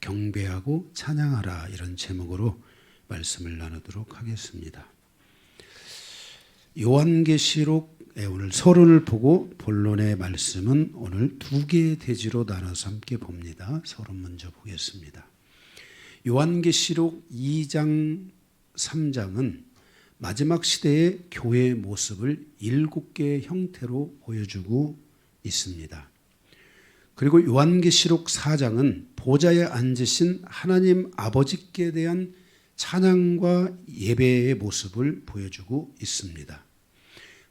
경배하고 찬양하라, 이런 제목으로 말씀을 나누도록 하겠습니다. 요한계시록 오늘 서론을 보고 본론의 말씀은 오늘 두 개의 대지로 나눠서 함께 봅니다. 서론 먼저 보겠습니다. 요한계시록 2장 3장은 마지막 시대의 교회의 모습을 7개의 형태로 보여주고 있습니다. 그리고 요한계시록 4장은 보좌에 앉으신 하나님 아버지께 대한 찬양과 예배의 모습을 보여주고 있습니다.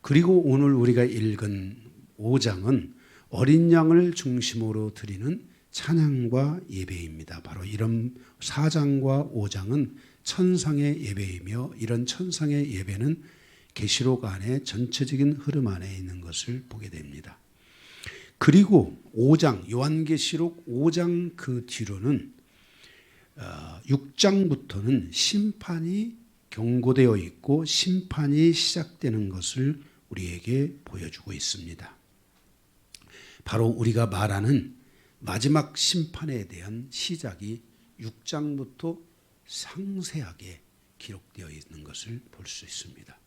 그리고 오늘 우리가 읽은 5장은 어린 양을 중심으로 드리는 찬양과 예배입니다. 바로 이런 4장과 5장은 천상의 예배이며, 이런 천상의 예배는 계시록 안에 전체적인 흐름 안에 있는 것을 보게 됩니다. 그리고 5장, 요한계시록 5장 그 뒤로는 6장부터는 심판이 경고되어 있고 심판이 시작되는 것을 우리에게 보여주고 있습니다. 바로 우리가 말하는 마지막 심판에 대한 시작이 6장부터 상세하게 기록되어 있는 것을 볼 수 있습니다.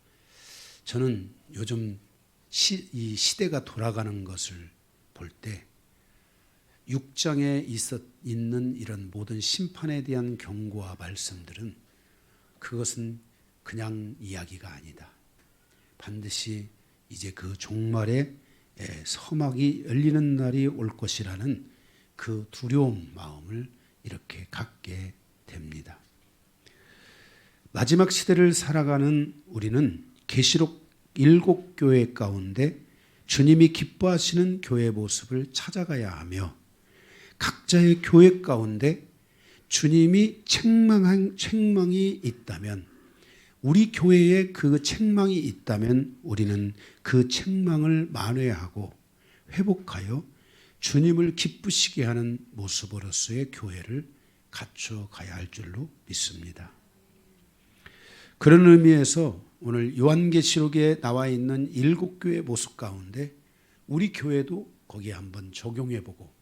저는 요즘 이 시대가 돌아가는 것을 볼 때 6장에 있는 이런 모든 심판에 대한 경고와 말씀들은 그것은 그냥 이야기가 아니다. 반드시 이제 그 종말에 서막이 열리는 날이 올 것이라는 그 두려움 마음을 이렇게 갖게 됩니다. 마지막 시대를 살아가는 우리는 계시록 7교회 가운데 주님이 기뻐하시는 교회의 모습을 찾아가야 하며, 각자의 교회 가운데 주님이 책망이 있다면, 우리 교회에 그 책망이 있다면 우리는 그 책망을 만회하고 회복하여 주님을 기쁘시게 하는 모습으로서의 교회를 갖춰가야 할 줄로 믿습니다. 그런 의미에서 오늘 요한계시록에 나와 있는 7교회의 모습 가운데 우리 교회도 거기에 한번 적용해보고,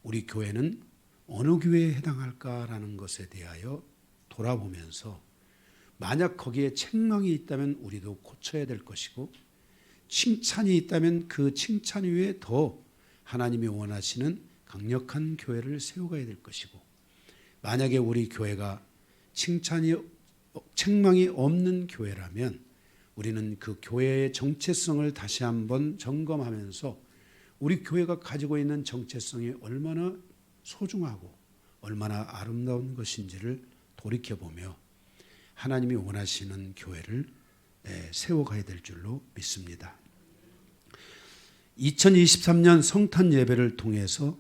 우리 교회는 어느 교회에 해당할까라는 것에 대하여 돌아보면서, 만약 거기에 책망이 있다면 우리도 고쳐야 될 것이고, 칭찬이 있다면 그 칭찬 위에 더 하나님이 원하시는 강력한 교회를 세워가야 될 것이고, 만약에 우리 교회가 책망이 없는 교회라면 우리는 그 교회의 정체성을 다시 한번 점검하면서 우리 교회가 가지고 있는 정체성이 얼마나 소중하고 얼마나 아름다운 것인지를 돌이켜보며 하나님이 원하시는 교회를 세워가야 될 줄로 믿습니다. 2023년 성탄 예배를 통해서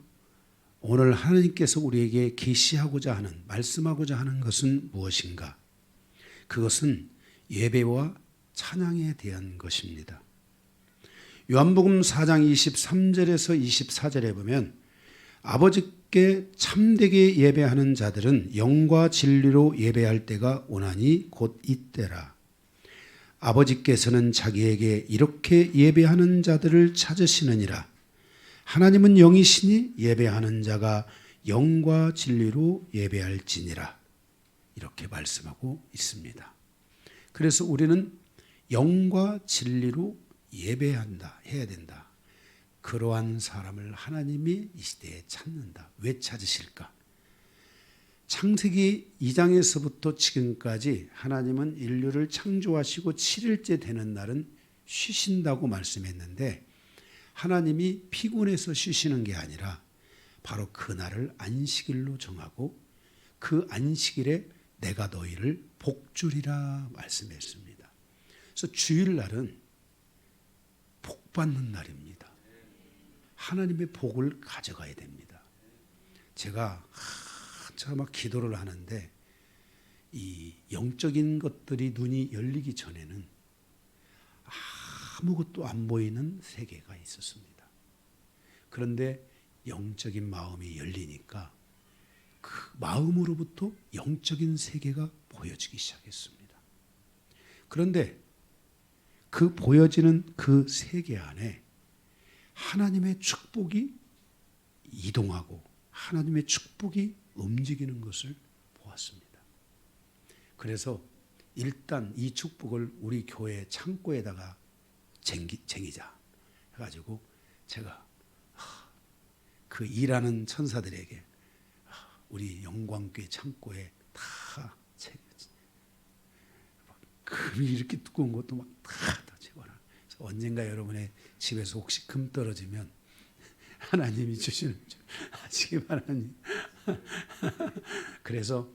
오늘 하나님께서 우리에게 계시하고자 하는, 말씀하고자 하는 것은 무엇인가? 그것은 예배와 찬양에 대한 것입니다. 요한복음 4장 23절에서 24절에 보면, 아버지께 참되게 예배하는 자들은 영과 진리로 예배할 때가 오나니 곧 이때라. 아버지께서는 자기에게 이렇게 예배하는 자들을 찾으시느니라. 하나님은 영이시니 예배하는 자가 영과 진리로 예배할지니라. 이렇게 말씀하고 있습니다. 그래서 우리는 영과 진리로 예배한다, 해야 된다. 그러한 사람을 하나님이 이 시대에 찾는다. 왜 찾으실까? 창세기 2장에서부터 지금까지 하나님은 인류를 창조하시고 7일째 되는 날은 쉬신다고 말씀했는데, 하나님이 피곤해서 쉬시는 게 아니라 바로 그날을 안식일로 정하고 그 안식일에 내가 너희를 복주리라 말씀했습니다. 그래서 주일날은 복 받는 날입니다. 하나님의 복을 가져가야 됩니다. 제가 막 기도를 하는데 이 영적인 것들이 눈이 열리기 전에는 아무것도 안 보이는 세계가 있었습니다. 그런데 영적인 마음이 열리니까 그 마음으로부터 영적인 세계가 보여지기 시작했습니다. 그런데 그 보여지는 그 세계 안에 하나님의 축복이 이동하고 하나님의 축복이 움직이는 것을 보았습니다. 그래서 일단 이 축복을 우리 교회 창고에다가 쟁이자 해가지고 제가 그 일하는 천사들에게 우리 영광교회 창고에 다 금이 이렇게 두꺼운 것도 막 다 채워놔. 언젠가 여러분의 집에서 혹시 금 떨어지면 하나님이 주시는 줄 아시기 바랍니다. 그래서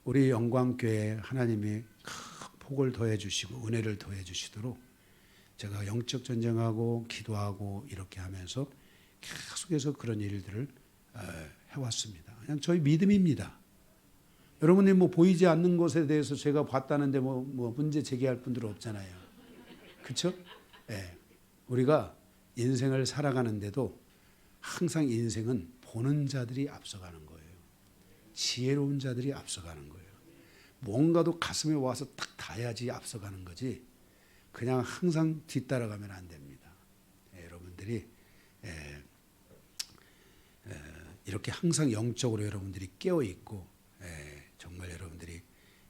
우리 영광교회 하나님이 복을 더해 주시고 은혜를 더해 주시도록 제가 영적 전쟁하고 기도하고 이렇게 하면서 계속해서 그런 일들을 해왔습니다. 그냥 저희 믿음입니다. 여러분이 뭐 보이지 않는 것에 대해서 제가 봤다는데 뭐 문제 제기할 분들은 없잖아요. 그렇죠? 네. 우리가 인생을 살아가는데도 항상 인생은 보는 자들이 앞서가는 거예요. 지혜로운 자들이 앞서가는 거예요. 뭔가도 가슴에 와서 딱 닿아야지 앞서가는 거지 그냥 항상 뒤따라가면 안 됩니다. 여러분들이 이렇게 항상 영적으로 여러분들이 깨어있고 정말 여러분들이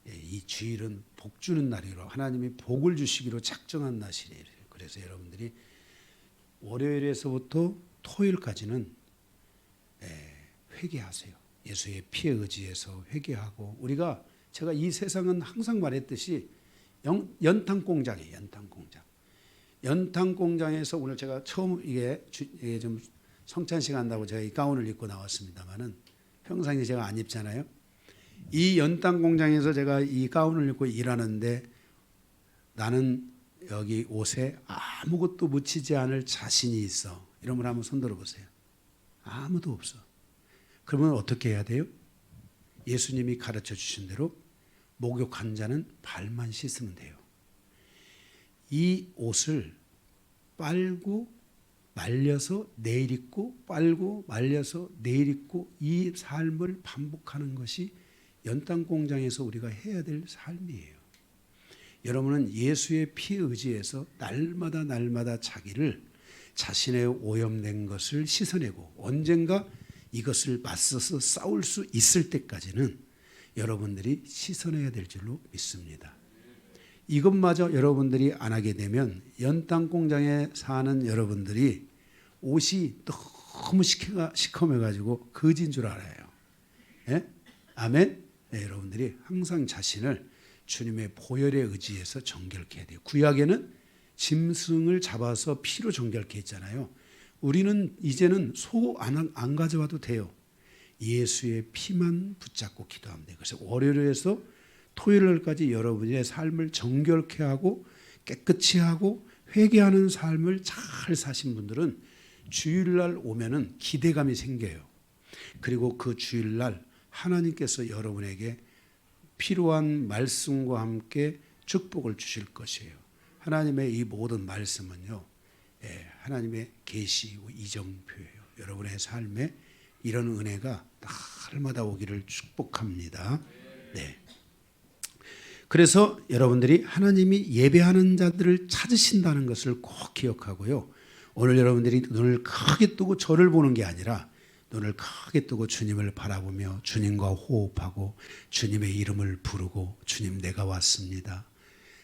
이 주일은 복 주는 날이로 하나님이 복을 주시기로 작정한 날이에요. 그래서 여러분들이 월요일에서부터 토요일까지는 회개하세요. 예수의 피에 의지해서 회개하고 우리가 제가 이 세상은 항상 말했듯이 연탄 공장이에요. 연탄 공장. 연탄 공장에서 오늘 제가 처음 이게 좀 성찬식 한다고 제가 이 가운을 입고 나왔습니다만은 평상시에 제가 안 입잖아요. 이 연탄 공장에서 제가 이 가운을 입고 일하는데 나는 여기 옷에 아무것도 묻히지 않을 자신이 있어. 이런 분 한번 손 들어보세요. 아무도 없어. 그러면 어떻게 해야 돼요? 예수님이 가르쳐 주신 대로 목욕한 자는 발만 씻으면 돼요. 이 옷을 빨고 말려서 내일 입고 빨고 말려서 내일 입고 이 삶을 반복하는 것이 연탄 공장에서 우리가 해야 될 삶이에요. 여러분은 예수의 피에 의지해서 날마다 자기를 자신의 오염된 것을 씻어내고 언젠가 이것을 맞서서 싸울 수 있을 때까지는 여러분들이 씻어내야 될 줄로 믿습니다. 이것마저 여러분들이 안 하게 되면 연탄 공장에 사는 여러분들이 옷이 너무 시커매가지고 거진 줄 알아요. 예? 아멘? 네, 여러분들이 항상 자신을 주님의 보혈에 의지해서 정결케 해야 돼요. 구약에는 짐승을 잡아서 피로 정결케 했잖아요. 우리는 이제는 소 안 가져와도 돼요. 예수의 피만 붙잡고 기도하면 돼요. 그래서 월요일에서 토요일까지 여러분의 삶을 정결케 하고 깨끗이 하고 회개하는 삶을 잘 사신 분들은 주일날 오면은 기대감이 생겨요. 그리고 그 주일날 하나님께서 여러분에게 필요한 말씀과 함께 축복을 주실 것이에요. 하나님의 이 모든 말씀은요, 하나님의 계시고 이정표예요. 여러분의 삶에 이런 은혜가 날마다 오기를 축복합니다. 네. 그래서 여러분들이 하나님이 예배하는 자들을 찾으신다는 것을 꼭 기억하고요. 오늘 여러분들이 눈을 크게 뜨고 저를 보는 게 아니라 눈을 크게 뜨고 주님을 바라보며 주님과 호흡하고 주님의 이름을 부르고 주님 내가 왔습니다.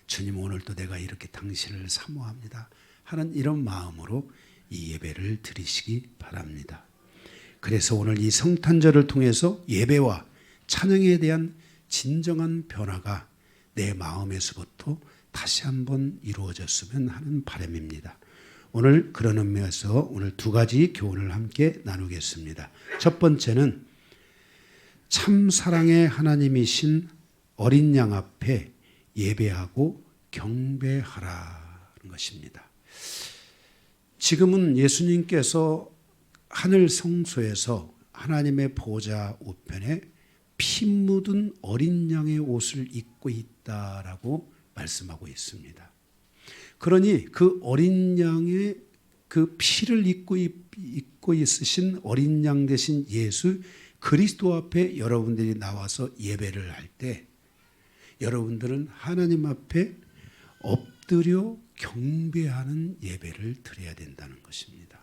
주님 오늘도 내가 이렇게 당신을 사모합니다. 하는 이런 마음으로 이 예배를 드리시기 바랍니다. 그래서 오늘 이 성탄절을 통해서 예배와 찬양에 대한 진정한 변화가 내 마음에서부터 다시 한번 이루어졌으면 하는 바람입니다. 오늘 그런 의미에서 오늘 두 가지 교훈을 함께 나누겠습니다. 첫 번째는 참 사랑의 하나님이신 어린 양 앞에 예배하고 경배하라는 것입니다. 지금은 예수님께서 하늘 성소에서 하나님의 보좌 우편에 피 묻은 어린 양의 옷을 입고 있다라고 말씀하고 있습니다. 그러니 그 어린 양의 그 피를 입고 있으신 어린 양 대신 예수 그리스도 앞에 여러분들이 나와서 예배를 할 때 여러분들은 하나님 앞에 엎드려 경배하는 예배를 드려야 된다는 것입니다.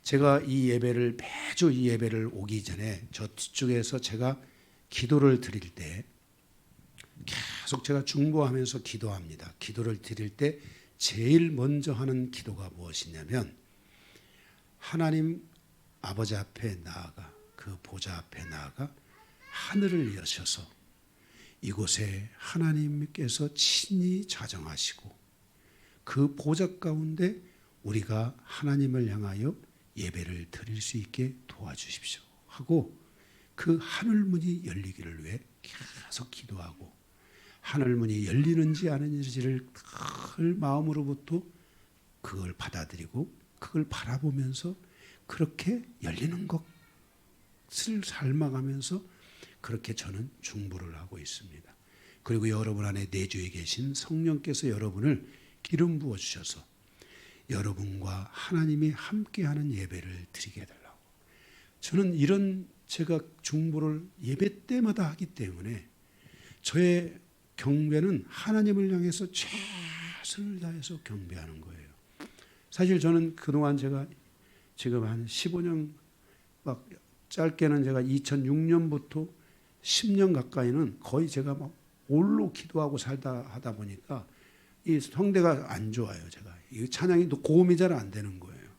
제가 이 예배를 매주 이 예배를 오기 전에 저 뒤쪽에서 제가 기도를 드릴 때 계속 제가 중보하면서 기도합니다. 기도를 드릴 때 제일 먼저 하는 기도가 무엇이냐면 하나님 아버지 앞에 나아가 그 보좌 앞에 나아가 하늘을 여셔서 이곳에 하나님께서 친히 자정하시고 그 보좌 가운데 우리가 하나님을 향하여 예배를 드릴 수 있게 도와주십시오 하고 그 하늘문이 열리기를 위해 계속 기도하고 하늘문이 열리는지 아니는지를 늘 마음으로부터 그걸 받아들이고 그걸 바라보면서 그렇게 열리는 것을 삶아가면서 그렇게 저는 중보를 하고 있습니다. 그리고 여러분 안에 내주에 계신 성령께서 여러분을 기름 부어주셔서 여러분과 하나님이 함께하는 예배를 드리게 해달라고. 저는 이런 제가 중보를 예배 때마다 하기 때문에 저의 경배는 하나님을 향해서 최선을 다해서 경배하는 거예요. 사실 저는 그동안 제가 지금 한 15년 막 짧게는 제가 2006년부터 10년 가까이는 거의 제가 막 홀로 기도하고 살다 하다 보니까 이 성대가 안 좋아요. 제가 이 찬양이 또 고음이 잘 안 되는 거예요.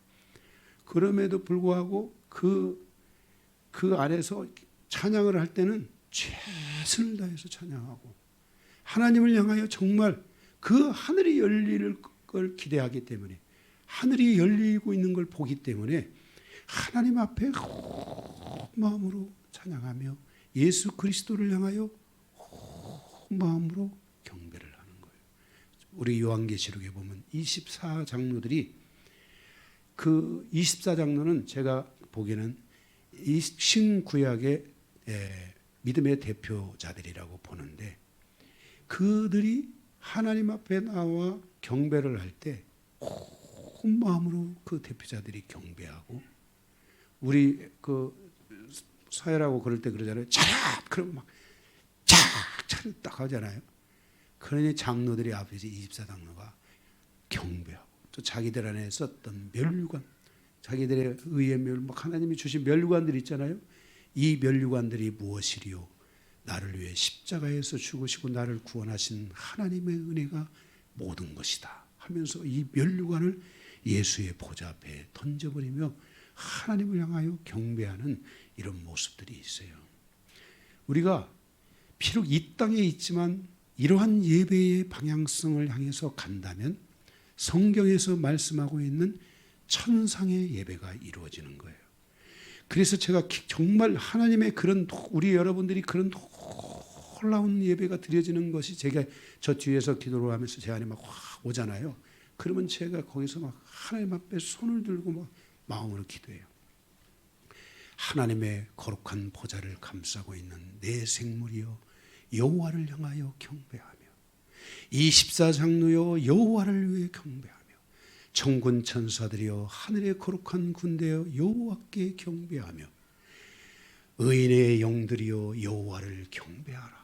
그럼에도 불구하고 그 안에서 찬양을 할 때는 최선을 다해서 찬양하고 하나님을 향하여 정말 그 하늘이 열릴 걸 기대하기 때문에 하늘이 열리고 있는 걸 보기 때문에 하나님 앞에 온 마음으로 찬양하며 예수 그리스도를 향하여 온 마음으로 경배를 하는 거예요. 우리 요한계시록에 보면 24장로들이 그 24장로는 제가 보기에는 이 신구약의 믿음의 대표자들이라고 보는데 그들이 하나님 앞에 나와 경배를 할 때 온 마음으로 그 대표자들이 경배하고 우리 그 사회라고 그럴 때 그러잖아요. 차렷! 그러면 막 차렷 딱 하잖아요. 그러니 장로들이 앞에서 24장로가 경배하고 또 자기들 안에 썼던 면류관 자기들의 의의 멸, 하나님이 주신 면류관들이 있잖아요. 이 면류관들이 무엇이리요? 나를 위해 십자가에서 죽으시고 나를 구원하신 하나님의 은혜가 모든 것이다 하면서 이 면류관을 예수의 보좌 앞에 던져버리며 하나님을 향하여 경배하는 이런 모습들이 있어요. 우리가 비록 이 땅에 있지만 이러한 예배의 방향성을 향해서 간다면 성경에서 말씀하고 있는 천상의 예배가 이루어지는 거예요. 그래서 제가 정말 하나님의 그런 우리 여러분들이 그런 놀라운 예배가 드려지는 것이 제가 저 뒤에서 기도를 하면서 제 안에 막 확 오잖아요. 그러면 제가 거기서 막 하나님 앞에 손을 들고 막 마음으로 기도해요. 하나님의 거룩한 보좌를 감싸고 있는 내 생물이여 여호와를 향하여 경배하며 24장로여 여호와를 위해 경배하며 천군 천사들이여 하늘의 거룩한 군대여 여호와께 경배하며 의인의 영들이여 여호와를 경배하라.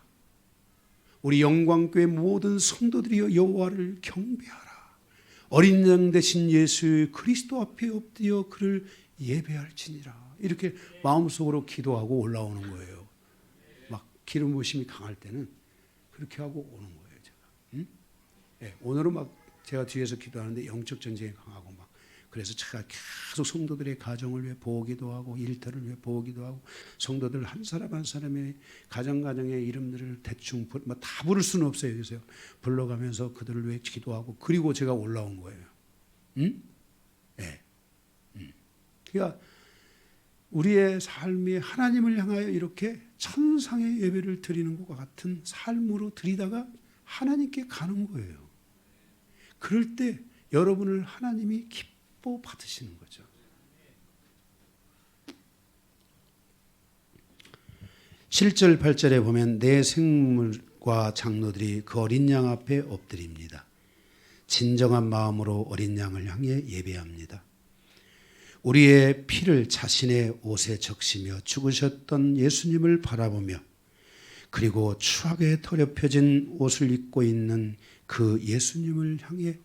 우리 영광교회 모든 성도들이여 여호와를 경배하라. 어린 양 되신 예수 그리스도 앞에 엎드려 그를 예배할지니라. 이렇게 마음속으로 기도하고 올라오는 거예요. 막 기름 부으심이 강할 때는 그렇게 하고 오는 거예요. 제가. 응? 네, 오늘은 막 제가 뒤에서 기도하는데 영적 전쟁이 강하고 막 그래서 제가 계속 성도들의 가정을 위해 보기도 하고 일터를 위해 보기도 하고 성도들 한 사람 한 사람의 가정의 이름들을 대충 다 부를 수는 없어요. 그래서 불러가면서 그들을 위해 기도하고 그리고 제가 올라온 거예요. 응? 네. 그러니까 우리의 삶이 하나님을 향하여 이렇게 천상의 예배를 드리는 것과 같은 삶으로 드리다가 하나님께 가는 거예요. 그럴 때 여러분을 하나님이 기뻐 받으시는 거죠. (7절 8절에) 보면 내 생물과 장로들이 그 어린 양 앞에 엎드립니다. 진정한 마음으로 어린 양을 향해 예배합니다. 우리의 피를 자신의 옷에 적시며 죽으셨던 예수님을 바라보며 그리고 추하게 더럽혀진 옷을 입고 있는 그 예수님을 향해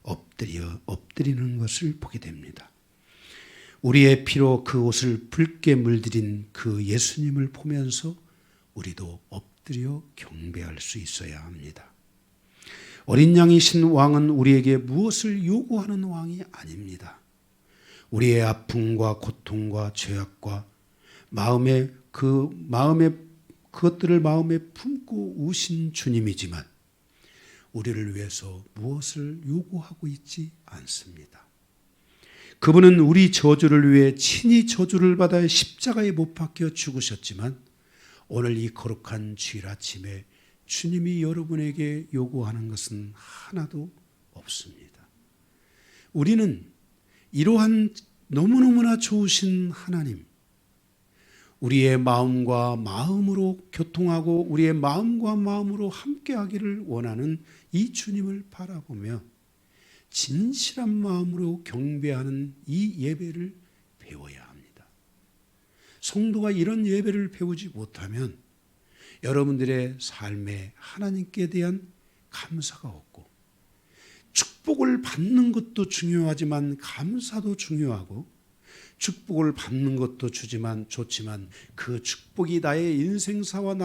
엎드리는 것을 보게 됩니다. 우리의 피로 그 옷을 붉게 물들인 그 예수님을 보면서 우리도 엎드려 경배할 수 있어야 합니다. 어린 양이신 왕은 우리에게 무엇을 요구하는 왕이 아닙니다. 우리의 아픔과 고통과 죄악과 그것들을 마음에 품고 우신 주님이지만 우리를 위해서 무엇을 요구하고 있지 않습니다. 그분은 우리 저주를 위해 친히 저주를 받아 십자가에 못 박혀 죽으셨지만 오늘 이 거룩한 주일 아침에 주님이 여러분에게 요구하는 것은 하나도 없습니다. 우리는 이러한 너무너무나 좋으신 하나님, 우리의 마음과 마음으로 교통하고 우리의 마음과 마음으로 함께하기를 원하는 이 주님을 바라보며 진실한 마음으로 경배하는 이 예배를 배워야 합니다. 성도가 이런 예배를 배우지 못하면 여러분들의 삶에 하나님께 대한 감사가 없고, 축복을 받는 것도 중요하지만 감사도 중요하고, 축복을 받는 것도 좋지만 그 축복이 나의 인생사와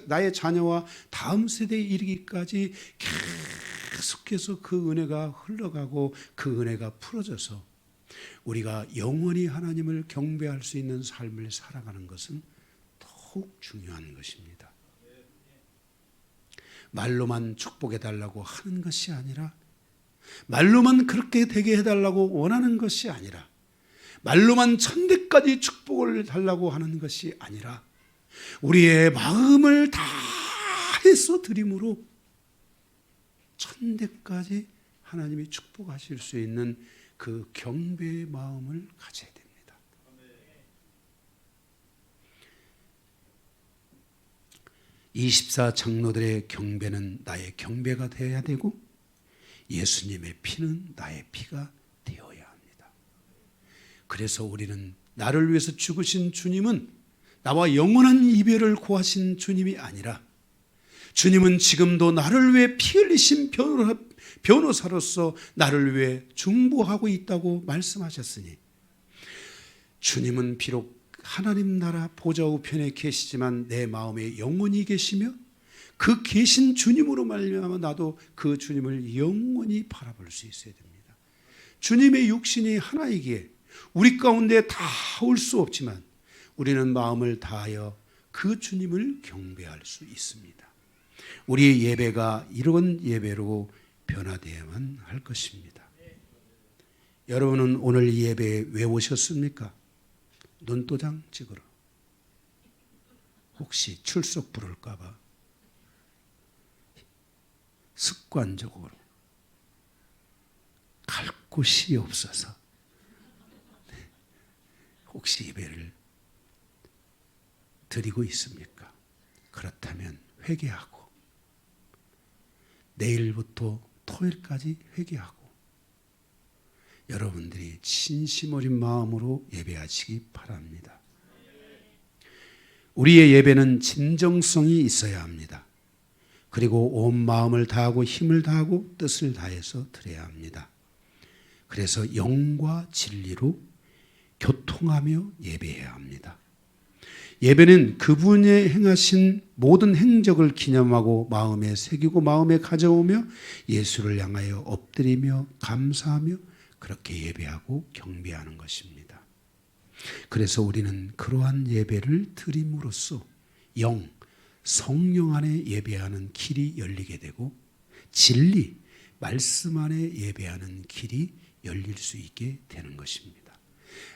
나의 자녀와 다음 세대에 이르기까지 계속해서 그 은혜가 흘러가고 그 은혜가 풀어져서 우리가 영원히 하나님을 경배할 수 있는 삶을 살아가는 것은 더욱 중요한 것입니다. 말로만 축복해달라고 하는 것이 아니라, 말로만 그렇게 되게 해달라고 원하는 것이 아니라, 말로만 천대까지 축복을 달라고 하는 것이 아니라 우리의 마음을 다해서 드림으로 천대까지 하나님이 축복하실 수 있는 그 경배의 마음을 가져야 됩니다. 24 장로들의 경배는 나의 경배가 되어야 되고 예수님의 피는 나의 피가 되어야 합니다. 그래서 우리는 나를 위해서 죽으신 주님은 나와 영원한 이별을 고하신 주님이 아니라, 주님은 지금도 나를 위해 피 흘리신 변호사로서 나를 위해 중보하고 있다고 말씀하셨으니, 주님은 비록 하나님 나라 보좌 우편에 계시지만 내 마음에 영원히 계시며 그 계신 주님으로 말미암아 나도 그 주님을 영원히 바라볼 수 있어야 됩니다. 주님의 육신이 하나이기에 우리 가운데 다 올 수 없지만 우리는 마음을 다하여 그 주님을 경배할 수 있습니다. 우리의 예배가 이런 예배로 변화되어야만 할 것입니다. 여러분은 오늘 이 예배에 왜 오셨습니까? 눈도장 찍으러. 혹시 출석 부를까 봐 습관적으로 갈 곳이 없어서 혹시 예배를 드리고 있습니까? 그렇다면 회개하고 내일부터 토요일까지 회개하고 여러분들이 진심 어린 마음으로 예배하시기 바랍니다. 우리의 예배는 진정성이 있어야 합니다. 그리고 온 마음을 다하고 힘을 다하고 뜻을 다해서 드려야 합니다. 그래서 영과 진리로 교통하며 예배해야 합니다. 예배는 그분의 행하신 모든 행적을 기념하고 마음에 새기고 마음에 가져오며 예수를 향하여 엎드리며 감사하며 그렇게 예배하고 경배하는 것입니다. 그래서 우리는 그러한 예배를 드림으로써 성령 안에 예배하는 길이 열리게 되고 진리, 말씀 안에 예배하는 길이 열릴 수 있게 되는 것입니다.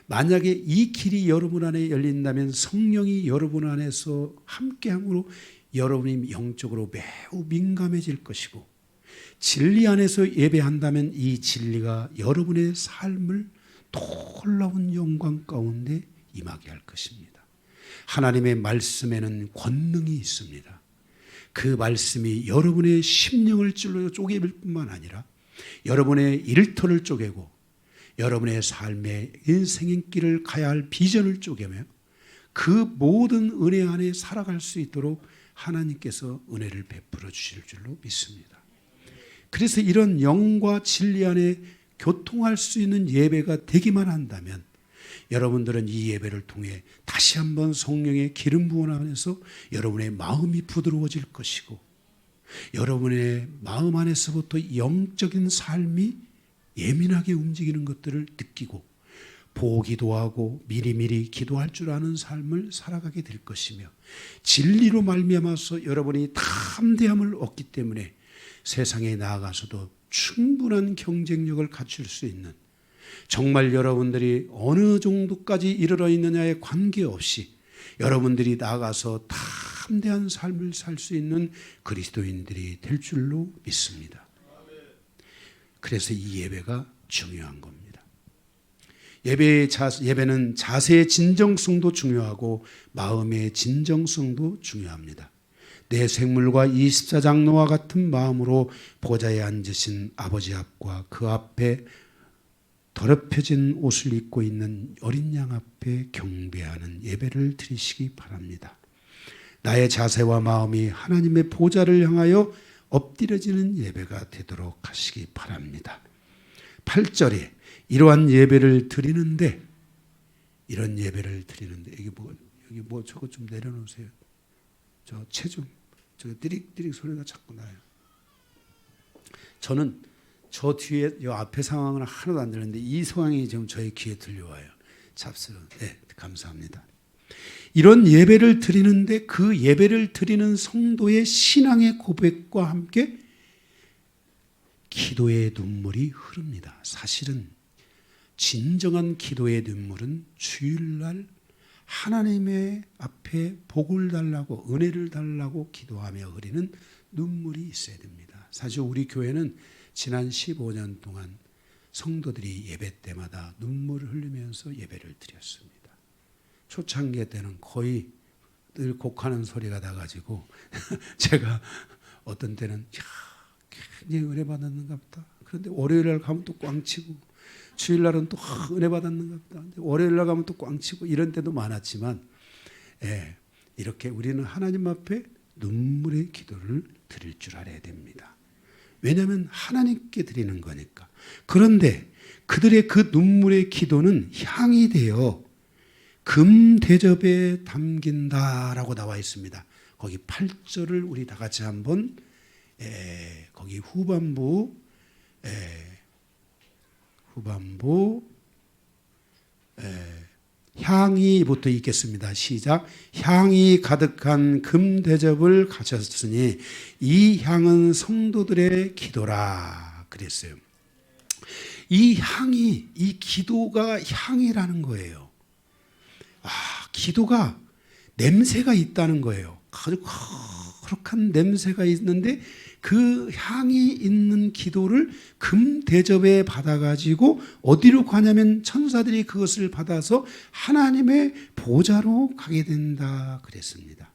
만약에 이 길이 여러분 안에 열린다면 성령이 여러분 안에서 함께함으로 여러분이 영적으로 매우 민감해질 것이고, 진리 안에서 예배한다면 이 진리가 여러분의 삶을 놀라운 영광 가운데 임하게 할 것입니다. 하나님의 말씀에는 권능이 있습니다. 그 말씀이 여러분의 심령을 찔러 쪼개일 뿐만 아니라 여러분의 일터를 쪼개고 여러분의 삶의 인생의 길을 가야 할 비전을 쪼개며 그 모든 은혜 안에 살아갈 수 있도록 하나님께서 은혜를 베풀어 주실 줄로 믿습니다. 그래서 이런 영과 진리 안에 교통할 수 있는 예배가 되기만 한다면 여러분들은 이 예배를 통해 다시 한번 성령의 기름 부음 안에서 여러분의 마음이 부드러워질 것이고 여러분의 마음 안에서부터 영적인 삶이 예민하게 움직이는 것들을 느끼고 보기도 하고 미리미리 기도할 줄 아는 삶을 살아가게 될 것이며 진리로 말미암아서 여러분이 담대함을 얻기 때문에 세상에 나아가서도 충분한 경쟁력을 갖출 수 있는 정말 여러분들이 어느 정도까지 이르러 있느냐에 관계없이 여러분들이 나아가서 담대한 삶을 살 수 있는 그리스도인들이 될 줄로 믿습니다. 그래서 이 예배가 중요한 겁니다. 예배는 자세의 진정성도 중요하고 마음의 진정성도 중요합니다. 내 생물과 24장로와 같은 마음으로 보좌에 앉으신 아버지 앞과 그 앞에 더럽혀진 옷을 입고 있는 어린 양 앞에 경배하는 예배를 드리시기 바랍니다. 나의 자세와 마음이 하나님의 보좌를 향하여 엎드려지는 예배가 되도록 하시기 바랍니다. 8절에 이러한 예배를 드리는데 이런 예배를 드리는데 여기 뭐 저거 좀 내려놓으세요. 저 체중 저 띠릭띠릭 소리가 자꾸 나요. 저는 저 뒤에 이 앞에 상황은 하나도 안 들리는데 이 상황이 지금 저의 귀에 들려와요. 잡스러운. 네, 감사합니다. 이런 예배를 드리는데 그 예배를 드리는 성도의 신앙의 고백과 함께 기도의 눈물이 흐릅니다. 사실은 진정한 기도의 눈물은 주일날 하나님의 앞에 복을 달라고 은혜를 달라고 기도하며 흐리는 눈물이 있어야 됩니다. 사실 우리 교회는 지난 15년 동안 성도들이 예배 때마다 눈물을 흘리면서 예배를 드렸습니다. 초창기 때는 거의 늘 곡하는 소리가 나가지고 제가 어떤 때는 굉장히 은혜 받았는가 보다. 그런데 월요일날 가면 또 꽝치고 주일날은 또 은혜 받았는가 보다. 월요일날 가면 또 꽝치고 이런 때도 많았지만 이렇게 우리는 하나님 앞에 눈물의 기도를 드릴 줄 알아야 됩니다. 왜냐하면 하나님께 드리는 거니까. 그런데 그들의 그 눈물의 기도는 향이 되어 금 대접에 담긴다라고 나와 있습니다. 거기 8절을 우리 다 같이 한번 거기 후반부 향이부터 읽겠습니다. 시작. 향이 가득한 금 대접을 가졌으니 이 향은 성도들의 기도라 그랬어요. 이 향이 이 기도가 향이라는 거예요. 기도가 냄새가 있다는 거예요. 아주 거룩한 냄새가 있는데 그 향이 있는 기도를 금 대접에 받아가지고 어디로 가냐면 천사들이 그것을 받아서 하나님의 보좌로 가게 된다 그랬습니다.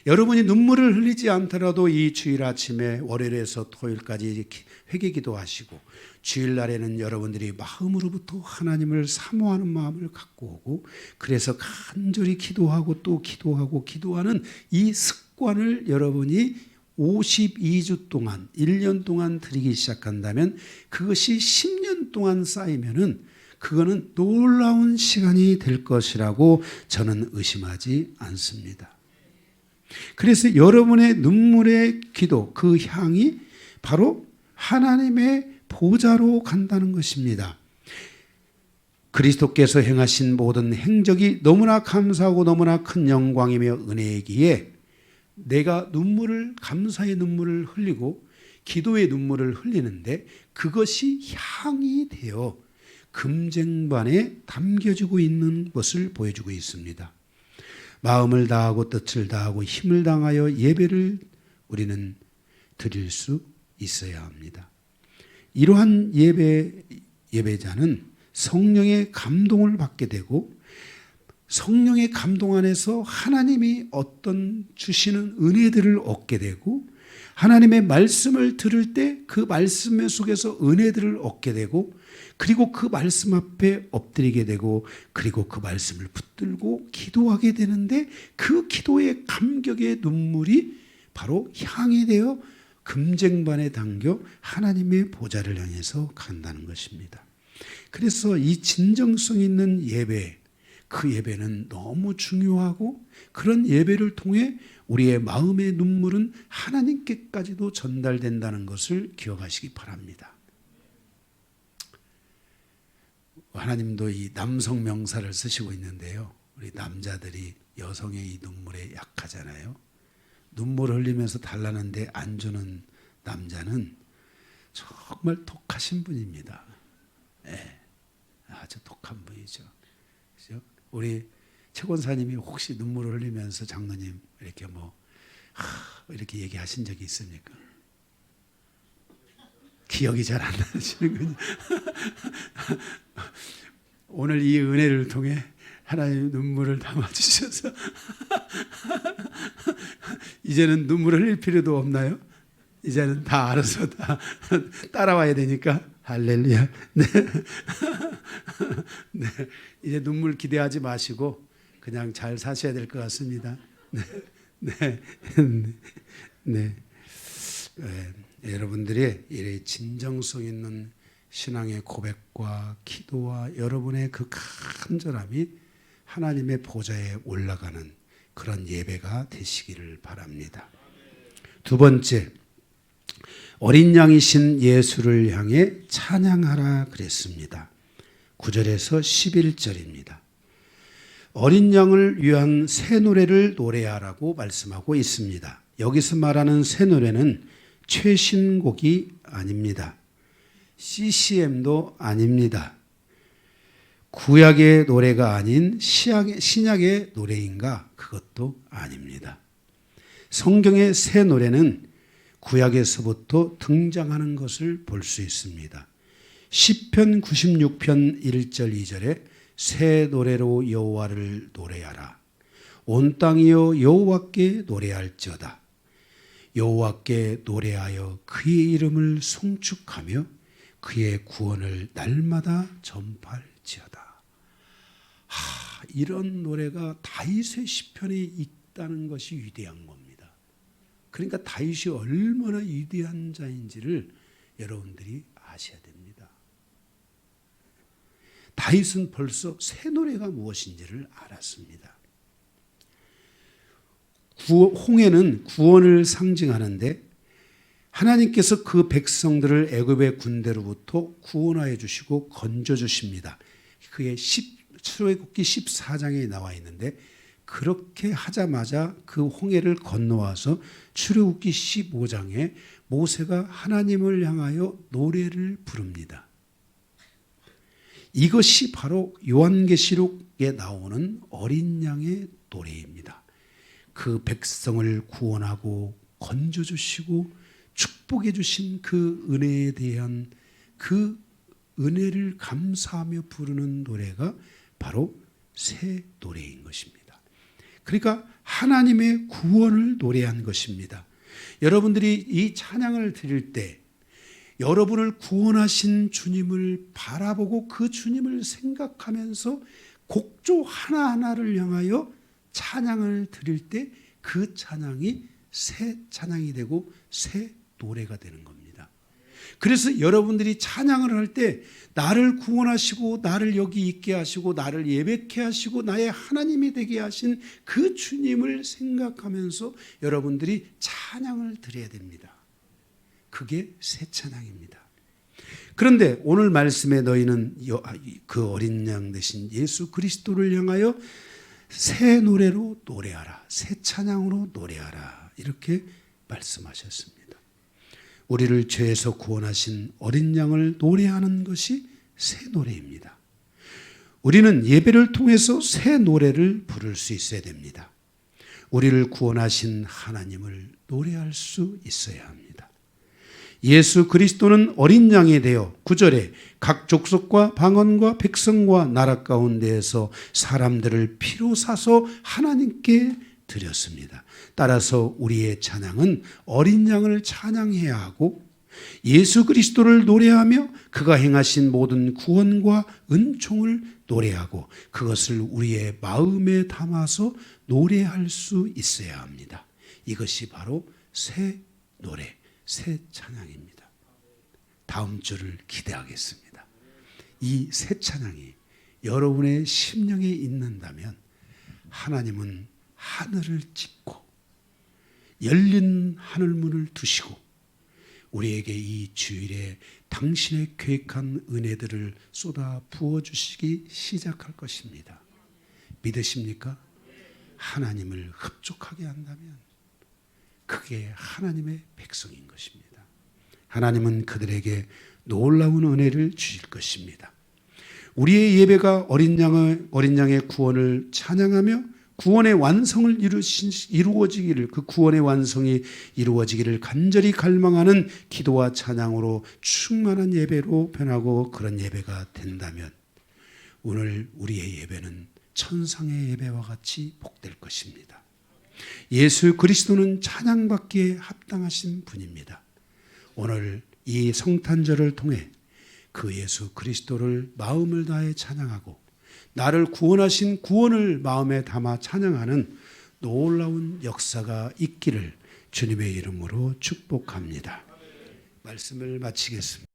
여러분이 눈물을 흘리지 않더라도 이 주일 아침에 월요일에서 토요일까지 회개기도 하시고 주일날에는 여러분들이 마음으로부터 하나님을 사모하는 마음을 갖고 오고 그래서 간절히 기도하고 또 기도하고 기도하는 이 습관을 여러분이 52주 동안 1년 동안 드리기 시작한다면 그것이 10년 동안 쌓이면은 그거는 놀라운 시간이 될 것이라고 저는 의심하지 않습니다. 그래서 여러분의 눈물의 기도 그 향이 바로 하나님의 보좌로 간다는 것입니다. 그리스도께서 행하신 모든 행적이 너무나 감사하고 너무나 큰 영광이며 은혜이기에 내가 감사의 눈물을 흘리고 기도의 눈물을 흘리는데 그것이 향이 되어 금쟁반에 담겨지고 있는 것을 보여주고 있습니다. 마음을 다하고 뜻을 다하고 힘을 다하여 예배를 우리는 드릴 수 있어야 합니다. 이러한 예배자는 성령의 감동을 받게 되고 성령의 감동 안에서 하나님이 어떤 주시는 은혜들을 얻게 되고 하나님의 말씀을 들을 때 그 말씀 속에서 은혜들을 얻게 되고 그리고 그 말씀 앞에 엎드리게 되고 그리고 그 말씀을 붙들고 기도하게 되는데 그 기도의 감격의 눈물이 바로 향이 되어 금쟁반에 담겨 하나님의 보좌를 향해서 간다는 것입니다. 그래서 이 진정성 있는 예배, 그 예배는 너무 중요하고 그런 예배를 통해 우리의 마음의 눈물은 하나님께까지도 전달된다는 것을 기억하시기 바랍니다. 하나님도 이 남성 명사를 쓰시고 있는데요. 우리 남자들이 여성의 이 눈물에 약하잖아요. 눈물 흘리면서 달라는데 안 주는 남자는 정말 독하신 분입니다. 네, 아주 독한 분이죠. 그렇죠? 우리 최 권사님이 혹시 눈물을 흘리면서 장로님 이렇게 이렇게 얘기하신 적이 있습니까? 기억이 잘 안 나시는군요. 오늘 이 은혜를 통해 하나님 눈물을 담아주셔서 이제는 눈물을 흘릴 필요도 없나요? 이제는 다 알아서 다 따라와야 되니까 할렐루야. 네. 네. 이제 눈물 기대하지 마시고 그냥 잘 사셔야 될 것 같습니다. 네. 네. 네. 네. 여러분들이 이 진정성 있는 신앙의 고백과 기도와 여러분의 그 간절함이 하나님의 보좌에 올라가는 그런 예배가 되시기를 바랍니다. 두 번째, 어린 양이신 예수를 향해 찬양하라 그랬습니다. 9절에서 11절입니다. 어린 양을 위한 새 노래를 노래하라고 말씀하고 있습니다. 여기서 말하는 새 노래는 최신곡이 아닙니다. CCM도 아닙니다. 구약의 노래가 아닌 신약의 노래인가? 그것도 아닙니다. 성경의 새 노래는 구약에서부터 등장하는 것을 볼 수 있습니다. 시편 96편 1절 2절에 새 노래로 여호와를 노래하라. 온 땅이여 여호와께 노래할지어다. 여호와께 노래하여 그의 이름을 송축하며 그의 구원을 날마다 전파할지어다. 이런 노래가 다윗의 시편에 있다는 것이 위대한 겁니다. 그러니까 다윗이 얼마나 위대한 자인지를 여러분들이 아셔야 됩니다. 다윗은 벌써 새 노래가 무엇인지를 알았습니다. 홍해는 구원을 상징하는데 하나님께서 그 백성들을 애굽의 군대로부터 구원하여 주시고 건져 주십니다. 그게 출애굽기 14장에 나와 있는데 그렇게 하자마자 그 홍해를 건너와서 출애굽기 15장에 모세가 하나님을 향하여 노래를 부릅니다. 이것이 바로 요한계시록에 나오는 어린 양의 노래입니다. 그 백성을 구원하고 건져주시고 축복해 주신 그 은혜에 대한 그 은혜를 감사하며 부르는 노래가 바로 새 노래인 것입니다. 그러니까 하나님의 구원을 노래한 것입니다. 여러분들이 이 찬양을 드릴 때 여러분을 구원하신 주님을 바라보고 그 주님을 생각하면서 곡조 하나하나를 향하여 찬양을 드릴 때 그 찬양이 새 찬양이 되고 새 노래가 되는 겁니다. 그래서 여러분들이 찬양을 할 때 나를 구원하시고 나를 여기 있게 하시고 나를 예배케 하시고 나의 하나님이 되게 하신 그 주님을 생각하면서 여러분들이 찬양을 드려야 됩니다. 그게 새 찬양입니다. 그런데 오늘 말씀에 너희는 그 어린 양 되신 예수 그리스도를 향하여 새 노래로 노래하라. 새 찬양으로 노래하라. 이렇게 말씀하셨습니다. 우리를 죄에서 구원하신 어린 양을 노래하는 것이 새 노래입니다. 우리는 예배를 통해서 새 노래를 부를 수 있어야 됩니다. 우리를 구원하신 하나님을 노래할 수 있어야 합니다. 예수 그리스도는 어린 양이 되어 9절에 각 족속과 방언과 백성과 나라 가운데에서 사람들을 피로 사서 하나님께 드렸습니다. 따라서 우리의 찬양은 어린 양을 찬양해야 하고 예수 그리스도를 노래하며 그가 행하신 모든 구원과 은총을 노래하고 그것을 우리의 마음에 담아서 노래할 수 있어야 합니다. 이것이 바로 새 노래, 새 찬양입니다. 다음 주를 기대하겠습니다. 이 새 찬양이 여러분의 심령에 있는다면 하나님은 하늘을 찢고 열린 하늘문을 두시고 우리에게 이 주일에 당신의 계획한 은혜들을 쏟아 부어주시기 시작할 것입니다. 믿으십니까? 하나님을 흡족하게 한다면 그게 하나님의 백성인 것입니다. 하나님은 그들에게 놀라운 은혜를 주실 것입니다. 우리의 예배가 어린 양의 구원을 찬양하며 구원의 완성을 이루어지기를, 그 구원의 완성이 이루어지기를 간절히 갈망하는 기도와 찬양으로 충만한 예배로 변하고 그런 예배가 된다면 오늘 우리의 예배는 천상의 예배와 같이 복될 것입니다. 예수 그리스도는 찬양받기에 합당하신 분입니다. 오늘 이 성탄절을 통해 그 예수 그리스도를 마음을 다해 찬양하고 나를 구원하신 구원을 마음에 담아 찬양하는 놀라운 역사가 있기를 주님의 이름으로 축복합니다. 말씀을 마치겠습니다.